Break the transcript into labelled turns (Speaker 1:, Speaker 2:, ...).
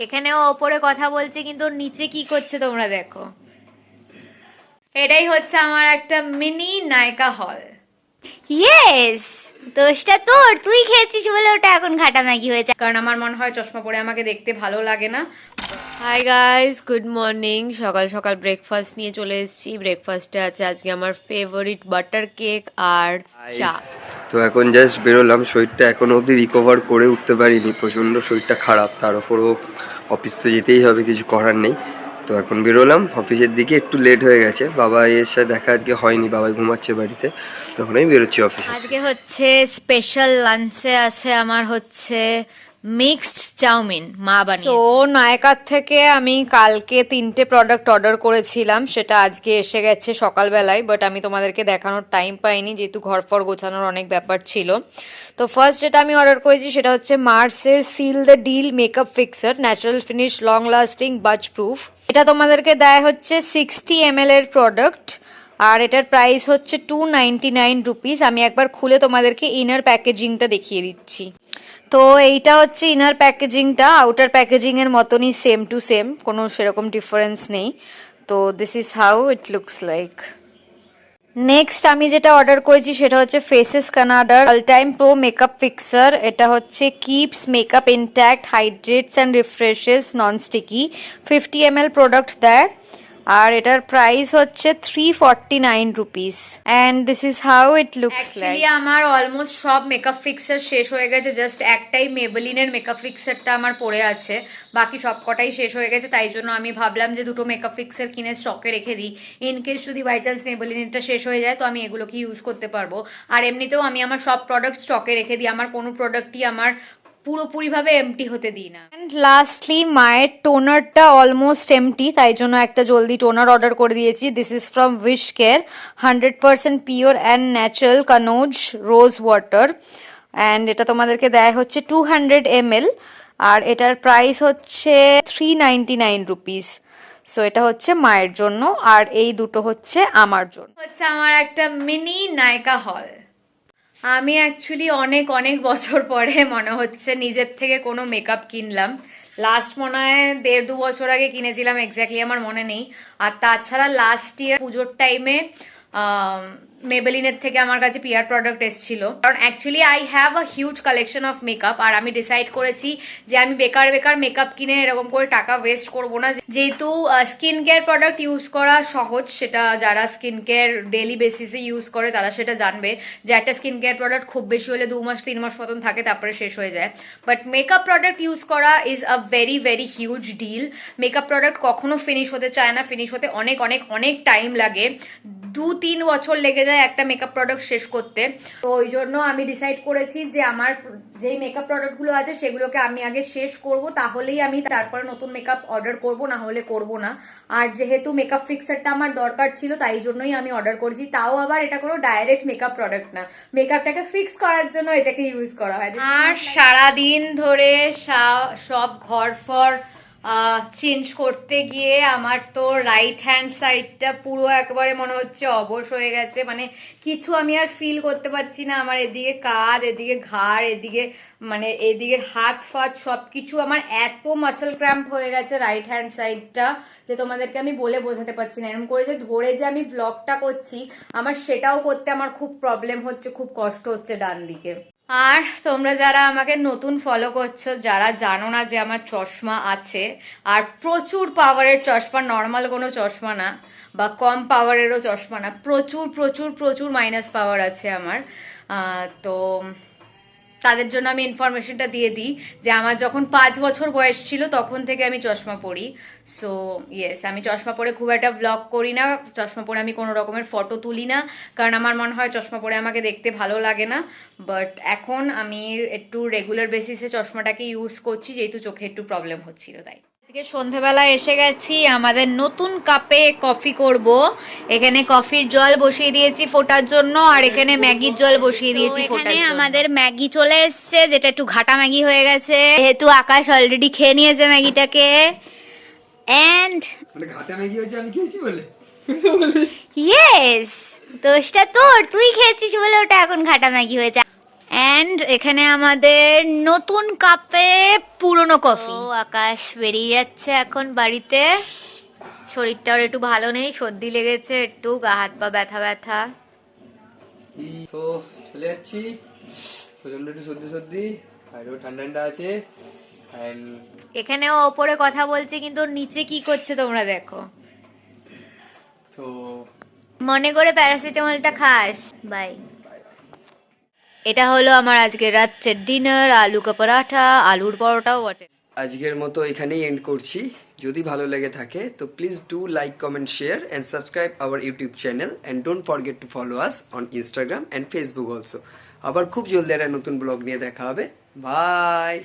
Speaker 1: এখানেও ওপরে কথা বলছে কিন্তু নিচে কি করছে তোমরা দেখো। এটাই হচ্ছে আমার একটা মিনি নায়িকা হল। ইয়েস, দোষটা তোর, তুই খেয়েছিস বলে ওটা এখন ঘাটা ম্যাগি হয়েছে। কারণ আমার মনে হয় চশমা পরে আমাকে দেখতে ভালো লাগে না। Hi guys, good morning. সকাল সকাল ব্রেকফাস্ট নিয়ে চলে এসেছি। ব্রেকফাস্টে আছে আজকে আমার ফেভারিট বাটার কেক আর চা।
Speaker 2: তো এখন জাস্ট বেরোলাম, শরীরটা এখনো অবধি রিকভার করে উঠতে পারিনি, প্রচণ্ড শরীরটা খারাপ, তার উপরও অফিস তো যেতেই হবে, কিছু করার নেই। তো এখন বেরোলাম অফিসের দিকে, একটু লেট হয়ে গেছে, বাবা এর সাথে দেখা আজকে হয়নি, বাবাই ঘুমাচ্ছে বাড়িতে, তখন আমি বেরোচ্ছি অফিসে।
Speaker 1: আজকে হচ্ছে স্পেশাল লাঞ্চে আছে আমার হচ্ছে মিক্সড চাউমিন, মা বানিয়েছে। সো নায়কার থেকে আমি কালকে 3টে প্রোডাক্ট অর্ডার করেছিলাম, সেটা আজকে এসে গেছে সকালবেলায়, বাট আমি তোমাদেরকে দেখানোর টাইম পাইনি যেহেতু ঘর ফর গোছানোর অনেক ব্যাপার ছিল। তো ফার্স্ট যেটা আমি অর্ডার করেছি সেটা হচ্ছে মার্সের seal the deal makeup fixer, natural finish, long lasting, budge proof. এটা তোমাদেরকে দেয় হচ্ছে 60 ml এর প্রোডাক্ট, আর এটার প্রাইস হচ্ছে 299 রুপিস। আমি একবার খুলে তোমাদেরকে ইনার প্যাকেজিংটা দেখিয়ে দিচ্ছি। তো এইটা হচ্ছে ইনার প্যাকেজিংটা, আউটার প্যাকেজিংয়ের মতনই সেম টু সেম, কোনো সেরকম ডিফারেন্স নেই। তো this is how it looks like. Next আমি যেটা অর্ডার করেছি সেটা হচ্ছে ফেসেস কানাডার all time pro makeup fixer. এটা হচ্ছে keeps makeup intact, hydrates and রিফ্রেশেস, non sticky, 50 ml product দেয়, আর এটার প্রাইস হচ্ছে 349 rupees. And this is how it looks like. আমার অলমোস্ট সব মেকআপ ফিক্সার শেষ হয়ে গেছে, জাস্ট একটাই মেবেলিনের মেকআপ ফিক্সারটা আমার পড়ে আছে, বাকি সব কটাই শেষ হয়ে গেছে। তাই জন্য আমি ভাবলাম যে দুটো মেকআপ ফিক্সার কিনে স্টকে রেখে দিই, ইনকেস যদি বাই চান্স মেবেলিনেরটা শেষ হয়ে যায় তো আমি এগুলোকে ইউজ করতে পারবো। আর এমনিতেও আমি আমার সব প্রোডাক্ট স্টকে রেখে দিই, আমার কোনো প্রোডাক্টই আমার পুরোপুরিভাবে এমটি হতে দিই না। অ্যান্ড লাস্টলি মায়ের টোনারটা অলমোস্ট এমটি, তাই জন্য একটা জলদি টোনার অর্ডার করে দিয়েছি। This is from Wish Care, 100% pure and natural Kannauj rose water, and এটা তোমাদেরকে দেয় হচ্ছে 200 ml, আর এটার প্রাইস হচ্ছে 399 রুপিস। সো এটা হচ্ছে মায়ের জন্য, আর এই দুটো হচ্ছে আমার জন্য। হচ্ছে আমার একটা মিনি নায়িকা হল। আমি অ্যাকচুয়ালি অনেক অনেক বছর পরে মনে হচ্ছে নিজের থেকে কোনো মেকআপ কিনলাম। লাস্ট মনে হয় 1.5-2 বছর আগে কিনেছিলাম, এক্স্যাক্টলি আমার মনে নেই। আর তাছাড়া লাস্ট ইয়ার পুজোর টাইমে মেবেলিনের থেকে আমার কাছে পিয়ার প্রোডাক্ট এসেছিল, কারণ actually I have a huge collection of makeup, আর আমি ডিসাইড করেছি যে আমি বেকার বেকার মেকআপ কিনে এরকম করে টাকা ওয়েস্ট করব না। যেহেতু স্কিন কেয়ার প্রোডাক্ট ইউজ করা সহজ, সেটা যারা স্কিন কেয়ার ডেলি বেসিসে ইউজ করে তারা সেটা জানবে যে একটা স্কিন কেয়ার প্রোডাক্ট খুব বেশি হলে 2 মাস 3 মাস মতন থাকে, তারপরে শেষ হয়ে যায়। বাট মেকআপ প্রোডাক্ট ইউজ করা is a very very huge deal. Makeup product কখনো ফিনিশ হতে চায় না, ফিনিশ হতে অনেক অনেক অনেক টাইম লাগে, 2-3 বছর লেগে যায় একটা মেকআপ প্রোডাক্ট শেষ করতে। তো ওই জন্য আমি ডিসাইড করেছি যে আমার যেই মেকআপ প্রোডাক্টগুলো আছে সেগুলোকে আমি আগে শেষ করব, তাহলেই আমি তারপরে নতুন মেকআপ অর্ডার করব, না হলে করব না। আর যেহেতু মেকআপ ফিক্সারটা আমার দরকার ছিল তাই জন্যই আমি অর্ডার করেছি, তাও আবার এটা কোনো ডাইরেক্ট মেকআপ প্রোডাক্ট না, মেকআপটাকে ফিক্স করার জন্য এটাকে ইউজ করা হয়। আর সারাদিন ধরে সব ঘর ফর চেঞ্জ করতে গিয়ে আমার তো রাইট হ্যান্ড সাইডটা পুরো একবারে মনে হচ্ছে অবশ হয়ে গেছে, মানে কিছু আমি আর ফিল করতে পারছি না। আমার এদিকে কাঁধ, এদিকে ঘাড়, এদিকে মানে এদিকে হাত ফাত সব কিছু আমার এত মাসেল ক্র্যাম্প হয়ে গেছে রাইট হ্যান্ড সাইডটা, যে তোমাদেরকে আমি বলে বোঝাতে পারছি না। এরকম করে যে ধরে যে আমি ব্লগটা করছি, আমার সেটাও করতে আমার খুব প্রবলেম হচ্ছে, খুব কষ্ট হচ্ছে ডান দিকে। আর তোমরা যারা আমাকে নতুন ফলো করছো, যারা জানো না যে আমার চশমা আছে, আর প্রচুর পাওয়ারের চশমা, নর্মাল কোনো চশমা না বা কম পাওয়ারেরও চশমা না, প্রচুর প্রচুর প্রচুর মাইনাস পাওয়ার আছে আমার। তো তাদের জন্য আমি ইনফরমেশনটা দিয়ে দিই যে আমার যখন 5 বছর বয়স ছিল তখন থেকে আমি চশমা পরি। সো ইয়েস, আমি চশমা পরে খুব একটা ব্লগ করি না, চশমা পরে আমি কোনো রকমের ফটো তুলি না, কারণ আমার মনে হয় চশমা পরে আমাকে দেখতে ভালো লাগে না। বাট এখন আমি একটু রেগুলার বেসিসে চশমাটাকে ইউজ করছি, যেহেতু চোখে একটু প্রবলেম হচ্ছিল তাই। আজকে সন্ধেবেলা এসে গেছি, আমাদের নতুন কাপে কফি করব। এখানে কফির জল বসিয়ে দিয়েছি ফোটার জন্য, আর এখানে ম্যাগির জল বসিয়ে দিয়েছি ফোটার জন্য। আমাদের ম্যাগি চলে এসছে, যেটা একটু ঘাটা ম্যাগি হয়ে গেছে, যেহেতু আকাশ অলরেডি খেয়ে নিয়েছে ম্যাগিটাকে। এন্ড
Speaker 2: মানে ঘাটা ম্যাগি হয়েছে আমি খেয়েছি বলে?
Speaker 1: ইয়েস, দোষটা তোর, তুই খেয়েছিস বলে ওটা এখন ঘাটা ম্যাগি হয়েছে। অ্যান্ড এখানে আমাদের নতুন কাপে পুরনো কফি। আকাশ বেরিয়ে যাচ্ছে এখন বাড়িতে। শরীরটাও একটু ভালো নেই, সর্দি লেগেছে, একটু গা হাত পা ব্যথা ব্যথা।
Speaker 2: তো চলে যাচ্ছি, প্রচন্ড একটু সর্দি সর্দি, বাইরেও ঠান্ডা ঠান্ডা আছে।
Speaker 1: এখানেও ওপরে কথা বলছে কিন্তু নিচে কি করছে তোমরা দেখো।
Speaker 2: তো
Speaker 1: মনে করে প্যারাসিটামলটা খাস। বাই। এটা হলো আমার আজকে রাত্রের ডিনার, আলু কা পরাঠা, আলুর পরোটাও বটে।
Speaker 2: আজকের মতো এখানেই এন্ড করছি। যদি ভালো লেগে থাকে তো please do like, comment, share and subscribe our YouTube channel and don't forget to follow us on Instagram and Facebook also. আবার খুব জলদি একটা নতুন ব্লগ নিয়ে দেখা হবে। বাই।